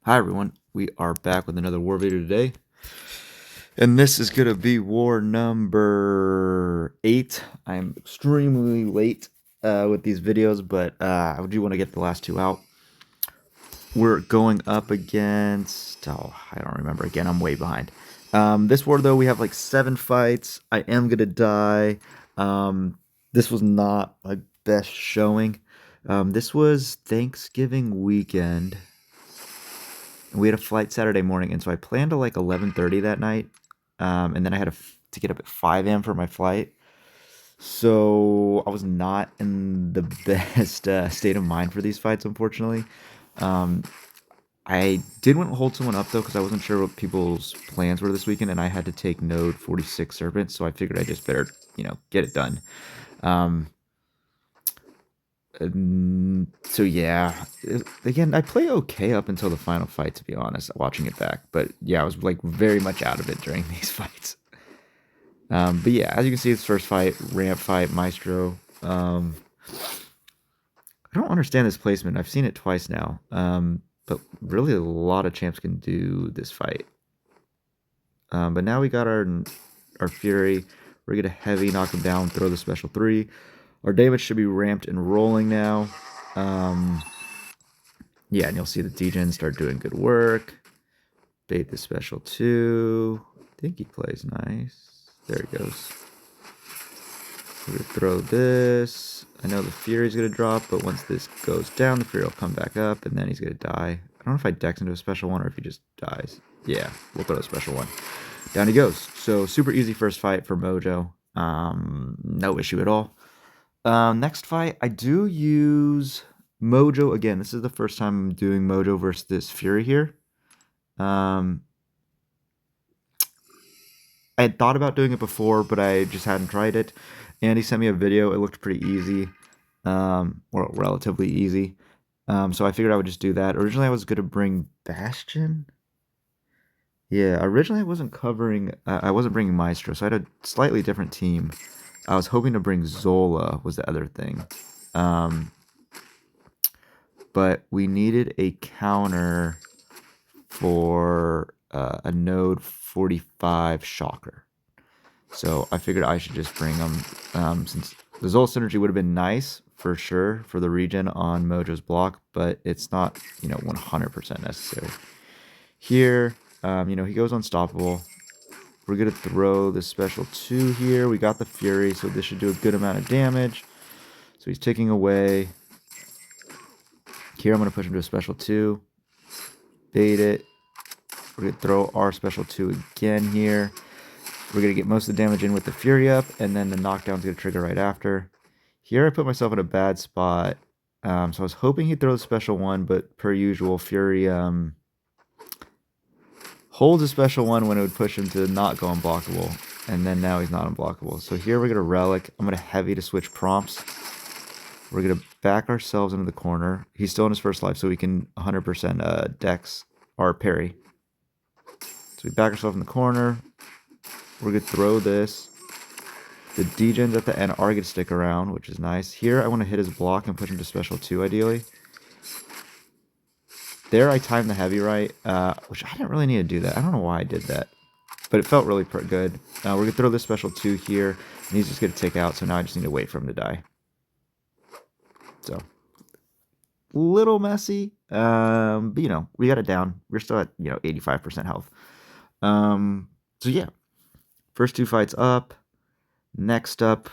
Hi everyone, we are back with another war video today, and this is going to be war number 8. I'm extremely late with these videos, but I do want to get the last two out. We're going up against, I don't remember, again, I'm way behind. This war though, we have like 7 fights. I am going to die. This was not my best showing. This was Thanksgiving weekend. We had a flight Saturday morning, and so I planned to like 11:30 that night, and then I had to get up at 5 a.m. for my flight. So I was not in the best state of mind for these fights, unfortunately. Um, I did want to hold someone up though because I wasn't sure what people's plans were this weekend, and I had to take Node 46 Serpent, so I figured I just better, get it done. Um, so yeah, again, I play okay up until the final fight, to be honest, watching it back. But yeah, I was like very much out of it during these fights. But yeah, as you can see, this first fight, ramp fight, Maestro. I don't understand this placement. I've seen it twice now. But really, a lot of champs can do this fight. But now we got our Fury. We're gonna heavy knock him down, throw the special 3. Our damage should be ramped and rolling now. Yeah, and you'll see the degen start doing good work. Bait the special 2. I think he plays nice. There he goes. We're going to throw this. I know the Fury's going to drop, but once this goes down, the Fury will come back up, and then he's going to die. I don't know if I dex into a special 1 or if he just dies. Yeah, we'll throw a special 1. Down he goes. So super easy first fight for Mojo. No issue at all. Next fight, I do use Mojo again. This is the first time I'm doing Mojo versus this Fury here. I had thought about doing it before, but I just hadn't tried it. And he sent me a video. It looked pretty easy, or relatively easy. So I figured I would just do that. Originally, I was going to bring Bastion. Yeah, originally I wasn't bringing Maestro, so I had a slightly different team. I was hoping to bring Zola was the other thing. But we needed a counter for a Node 45 Shocker. So I figured I should just bring them, since the Zola synergy would have been nice for sure for the regen on Mojo's block, but it's not, 100% necessary. Here, he goes unstoppable. We're going to throw the special 2 here. We got the Fury, so this should do a good amount of damage. So he's taking away. Here I'm going to push him to a special 2. Bait it. We're going to throw our special 2 again here. We're going to get most of the damage in with the Fury up, and then the knockdown's going to trigger right after. Here I put myself in a bad spot. So I was hoping he'd throw the special 1, but per usual, Fury holds a special 1 when it would push him to not go unblockable, and then now he's not unblockable. So here we're going to Relic. I'm going to heavy to switch prompts. We're going to back ourselves into the corner. He's still in his first life, so we can 100% dex or parry. So we back ourselves in the corner. We're going to throw this. The degens at the end are going to stick around, which is nice. Here I want to hit his block and push him to special 2 ideally. There I timed the heavy right, which I didn't really need to do that. I don't know why I did that, but it felt really good. We're going to throw this special 2 here, and he's just going to take out, so now I just need to wait for him to die. So, little messy, but we got it down. We're still at 85% health. So yeah, first 2 fights up. Next up,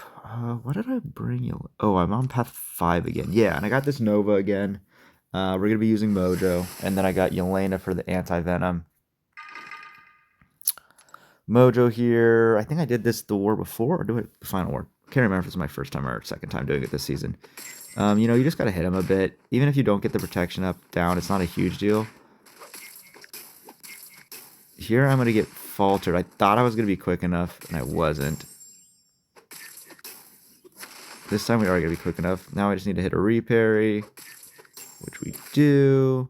what did I bring you? Oh, I'm on path 5 again. Yeah, and I got this Nova again. We're gonna be using Mojo, and then I got Yelena for the Anti-Venom. Mojo here. I think I did this the war before, or do it the final war. Can't remember if it's my first time or second time doing it this season. You just gotta hit him a bit. Even if you don't get the protection up, down, it's not a huge deal. Here I'm gonna get faltered. I thought I was gonna be quick enough, and I wasn't. This time we are gonna be quick enough. Now I just need to hit a reparry, which we do.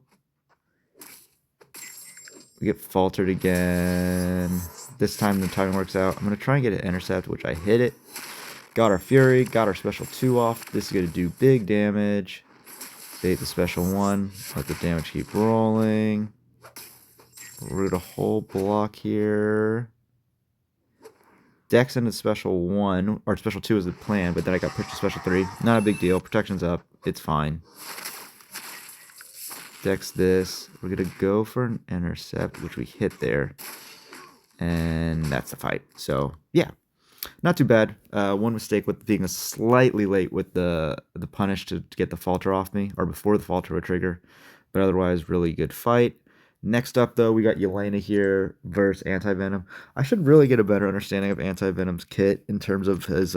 We get faltered again. This time the timing works out. I'm going to try and get an intercept, which I hit it. Got our Fury, got our special 2 off. This is going to do big damage. Bait the special 1. Let the damage keep rolling. Root a whole block here. Dex into special 1, or special 2 is the plan, but then I got pushed to special 3. Not a big deal. Protection's up. It's fine. Dex this. We're going to go for an intercept, which we hit there. And that's the fight. So, yeah. Not too bad. One mistake with being slightly late with the punish to get the falter off me, or before the falter would trigger. But otherwise, really good fight. Next up, though, we got Yelena here versus Anti-Venom. I should really get a better understanding of Anti-Venom's kit in terms of his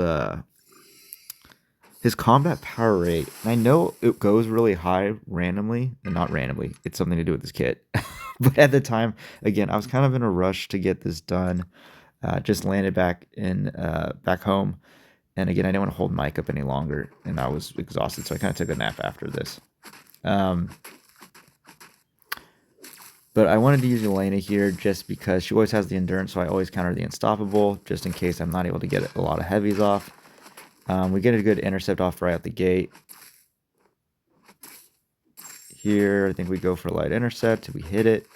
combat power rate. And I know it goes really high randomly, and not randomly. It's something to do with his kit. But at the time, again, I was kind of in a rush to get this done. Just landed back home. And again, I didn't want to hold mic up any longer, and I was exhausted, so I kind of took a nap after this. But I wanted to use Yelena here just because she always has the endurance, so I always counter the unstoppable, just in case I'm not able to get a lot of heavies off. We get a good intercept off right out the gate. Here, I think we go for a light intercept. We hit it.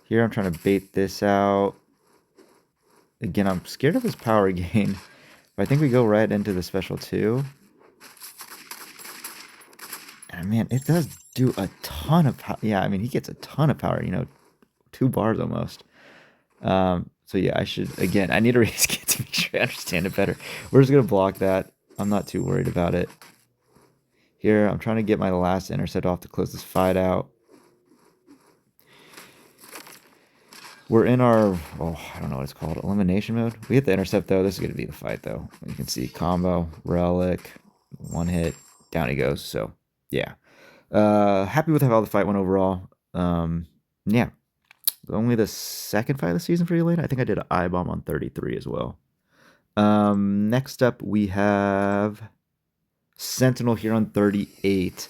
Here, I'm trying to bait this out. Again, I'm scared of his power gain. But I think we go right into the special 2. And man, it does do a ton of power. Yeah, I mean, he gets a ton of power, 2 bars almost. So yeah, I should, again, I need to raise kit to make sure I understand it better. We're just going to block that. I'm not too worried about it. Here, I'm trying to get my last intercept off to close this fight out. We're in our, I don't know what it's called, elimination mode. We hit the intercept, though. This is going to be the fight, though. You can see combo, relic, 1 hit, down he goes. So, yeah. Happy with how the fight went overall. Yeah. Only the second fight of the season for Yelena. I think I did an I-bomb on 33 as well. Next up, we have Sentinel here on 38.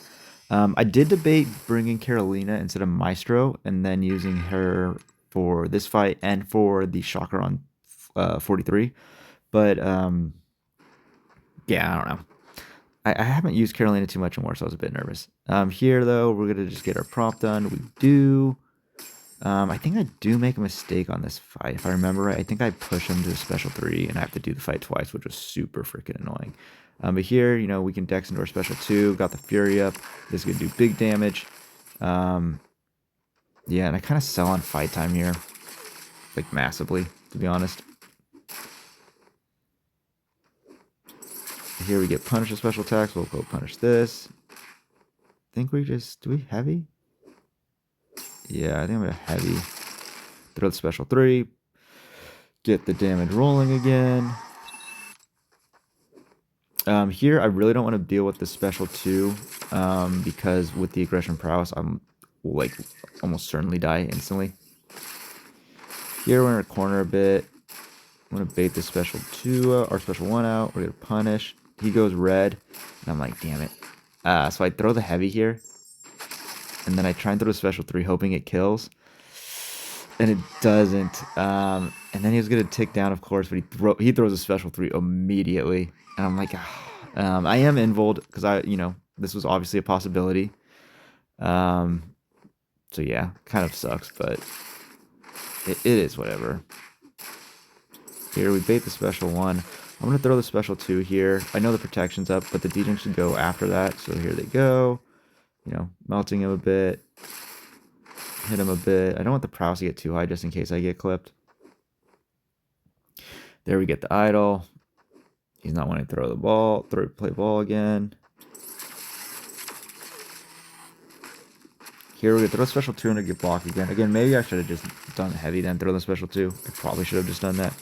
I did debate bringing Yelena instead of Maestro and then using her for this fight and for the shocker on 43. But, yeah, I don't know. I haven't used Yelena too much anymore, so I was a bit nervous. Here, though, we're going to just get our prompt done. We do. I think I do make a mistake on this fight. If I remember right, I think I push him to a special 3, and I have to do the fight twice, which was super freaking annoying. But here, we can dex into our special 2. Got the Fury up. This is going to do big damage. Yeah, and I kind of sell on fight time here. Like, massively, to be honest. Here we get punished with special attacks. We'll go punish this. I think we just... Do we heavy? Yeah, I think I'm going to heavy. Throw the special 3. Get the damage rolling again. Here, I really don't want to deal with the special 2. Because with the aggression prowess, I'm like almost certainly die instantly. Here, we're in a corner a bit. I'm going to bait the special 2 or special 1 out. We're going to punish. He goes red. And I'm like, damn it. So I throw the heavy here. And then I try and throw a special 3, hoping it kills. And it doesn't. And then he was going to tick down, of course, but he throws a special 3 immediately. And I'm like, I am involved because this was obviously a possibility. So yeah, kind of sucks, but it is whatever. Here we bait the special 1. I'm going to throw the special 2 here. I know the protection's up, but the degen should go after that. So here they go. Melting him a bit. Hit him a bit. I don't want the prowess to get too high just in case I get clipped. There we get the idol. He's not wanting to throw the ball. Play ball again. Here we go. Throw special 2 and get blocked again. Again, maybe I should have just done heavy then throw the special 2. I probably should have just done that.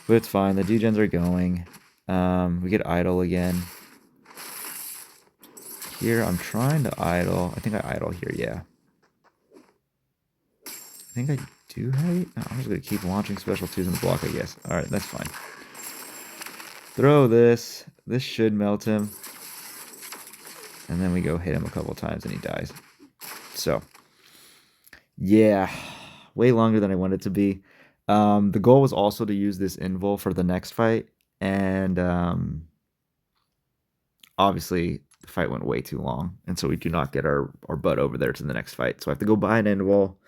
But it's fine. The degens are going. We get idle again. Here, I'm trying to idle. I think I idle here, yeah. I think I do hate. No, I'm just going to keep launching special 2s in the block, I guess. Alright, that's fine. Throw this. This should melt him. And then we go hit him a couple times and he dies. So, yeah. Way longer than I wanted it to be. The goal was also to use this invul for the next fight. And obviously... the fight went way too long, and so we do not get our butt over there to the next fight. So I have to go buy an end wall,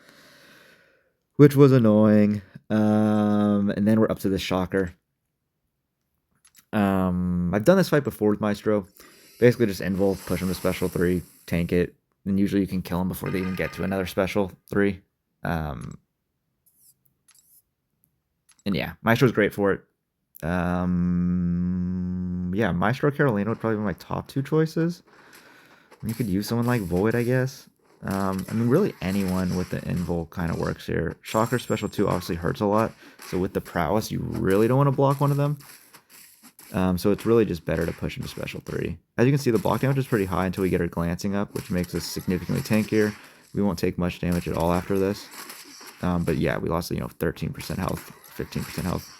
which was annoying. And then we're up to the shocker. I've done this fight before with Maestro. Basically just end wall, push him to special 3, tank it, and usually you can kill him before they even get to another special 3. And yeah, Maestro's great for it. Yeah, Maestro Carolina would probably be my top 2 choices. You could use someone like Void, I guess. I mean, really anyone with the invul kind of works here. Shocker special 2 obviously hurts a lot, so with the prowess, you really don't want to block one of them. So it's really just better to push into special 3. As you can see, the block damage is pretty high until we get her glancing up, which makes us significantly tankier. We won't take much damage at all after this. But yeah, we lost, 13% health, 15% health.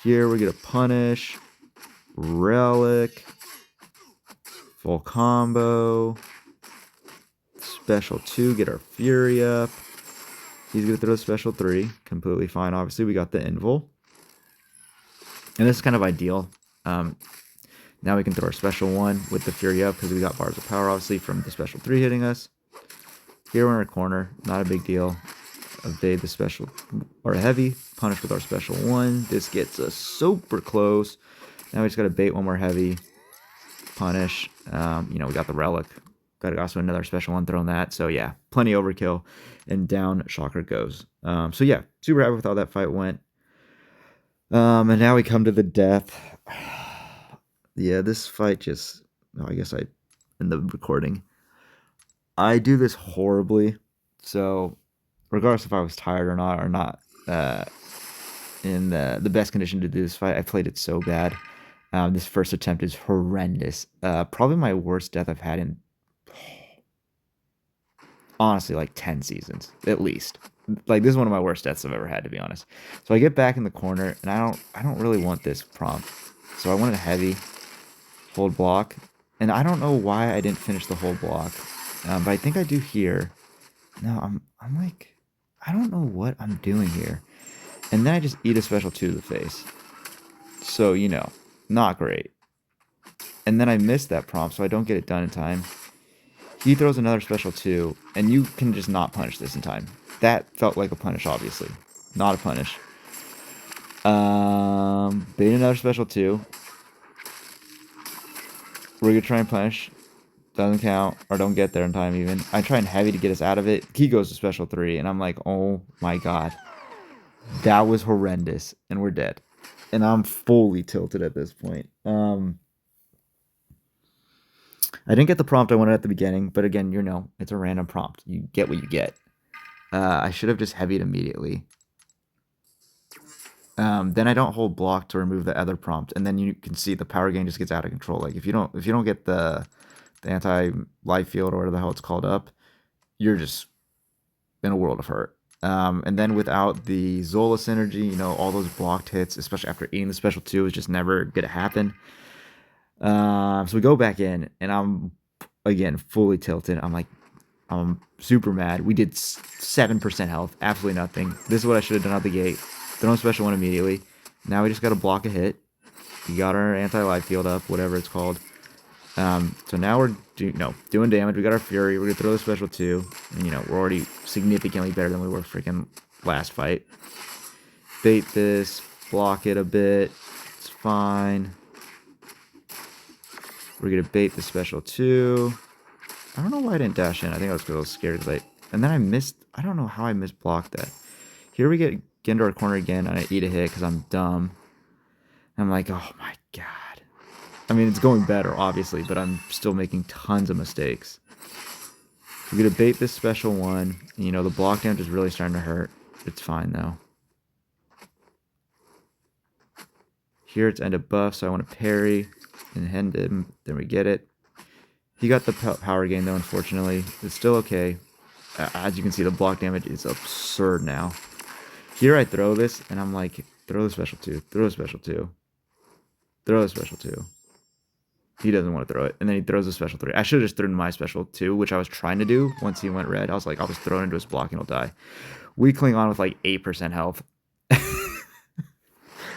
Here we get a punish, relic, full combo, special 2, get our fury up. He's gonna throw special 3, completely fine. Obviously, we got the invul. And this is kind of ideal. Now we can throw our special 1 with the fury up because we got bars of power, obviously, from the special 3 hitting us. Here we're in our corner, not a big deal. Evade the special, or heavy, punish with our special 1. This gets us super close. Now we just gotta bait one more heavy, punish. We got the relic. Got also another special 1 thrown that. So yeah, plenty overkill. And down Shocker goes. So yeah, super happy with how that fight went. And now we come to the death. Yeah, this fight just... I guess in the recording, I do this horribly. So, regardless if I was tired or not in the best condition to do this fight, I played it so bad. This first attempt is horrendous. Probably my worst death I've had in... honestly, like 10 seasons, at least. Like, this is one of my worst deaths I've ever had, to be honest. So I get back in the corner, and I don't really want this prompt. So I wanted a heavy, hold block, and I don't know why I didn't finish the whole block. But I think I do here. No, I'm like, I don't know what I'm doing here. And then I just eat a special 2 to the face. So, not great. And then I miss that prompt, so I don't get it done in time. He throws another special 2, and you can just not punish this in time. That felt like a punish, obviously. Not a punish. Bait another special 2. We're going to try and punish. Doesn't count, or don't get there in time even. I try and heavy to get us out of it. He goes to special 3, and I'm like, oh my god. That was horrendous, and we're dead. And I'm fully tilted at this point. I didn't get the prompt I wanted at the beginning, but again, it's a random prompt. You get what you get. I should have just heavied immediately. Then I don't hold block to remove the other prompt, and then you can see the power gain just gets out of control. Like if you don't get the anti-life field or whatever the hell it's called up, you're just in a world of hurt. And then without the Zola synergy, all those blocked hits, especially after eating the special 2, is just never gonna happen. So we go back in, and I'm again fully tilted. I'm super mad. We did 7% health, absolutely nothing. This is what I should have done out the gate. Throw a special 1 immediately. Now we just got to block a hit. We got our anti-life field up, whatever it's called. So now we're doing damage. We got our fury. We're gonna throw the special 2, and we're already significantly better than we were freaking last fight. Bait this, block it a bit. It's fine. We're gonna bait the special 2. I don't know why I didn't dash in. I think I was because I was scared. And then I missed. I don't know how I misblocked that. Here we get into our corner again, and I eat a hit because I'm dumb. And I'm like, oh my god. I mean, it's going better, obviously, but I'm still making tons of mistakes. We're gonna bait this special 1. The block damage is really starting to hurt. It's fine though. Here it's end of buff, so I want to parry and hand him. Then we get it. He got the power gain though, unfortunately. It's still okay. As you can see, the block damage is absurd now. Here I throw this, and I'm like, throw the special 2, throw the special 2, throw the special 2. He doesn't want to throw it, and then he throws a special 3. I should have just thrown my special 2, which I was trying to do once he went red. I was like, I'll just throw it into his block and he'll die. We cling on with like 8% health.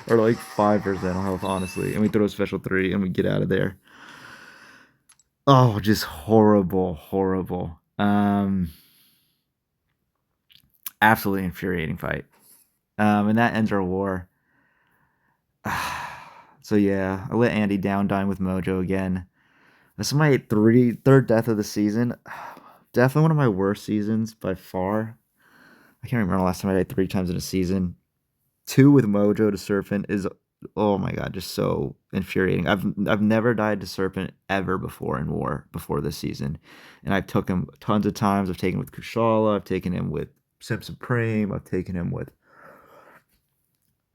Or like 5% health, honestly. And we throw a special 3, and we get out of there. Oh, just horrible, horrible. Absolutely infuriating fight. And that ends our war. So yeah, I let Andy down, dying with Mojo again. This is my third death of the season. Definitely one of my worst seasons by far. I can't remember the last time I died 3 times in a season. 2 with Mojo to Serpent is, oh my god, just so infuriating. I've never died to Serpent ever before in war before this season, and I've took him tons of times. I've taken him with Kushala. I've taken him with Sim Supreme. I've taken him with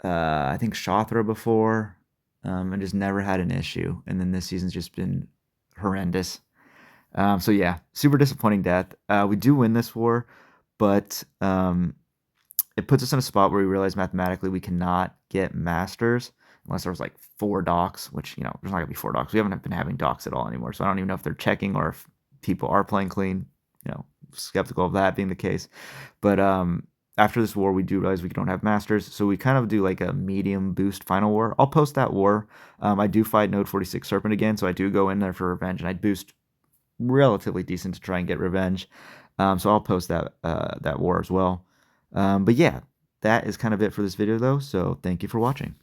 I think Shothra before, and just never had an issue. And then this season's just been horrendous. So yeah, super disappointing death. We do win this war, but it puts us in a spot where we realize mathematically we cannot get masters unless there was like 4 docks, which, there's not gonna be 4 docks. We haven't been having docks at all anymore, so I don't even know if they're checking or if people are playing clean. Skeptical of that being the case. But after this war, we do realize we don't have masters, so we kind of do like a medium boost final war. I'll post that war. I do fight Node 46 Serpent again, so I do go in there for revenge, and I boost relatively decent to try and get revenge. So I'll post that war as well. But yeah, that is kind of it for this video though, so thank you for watching.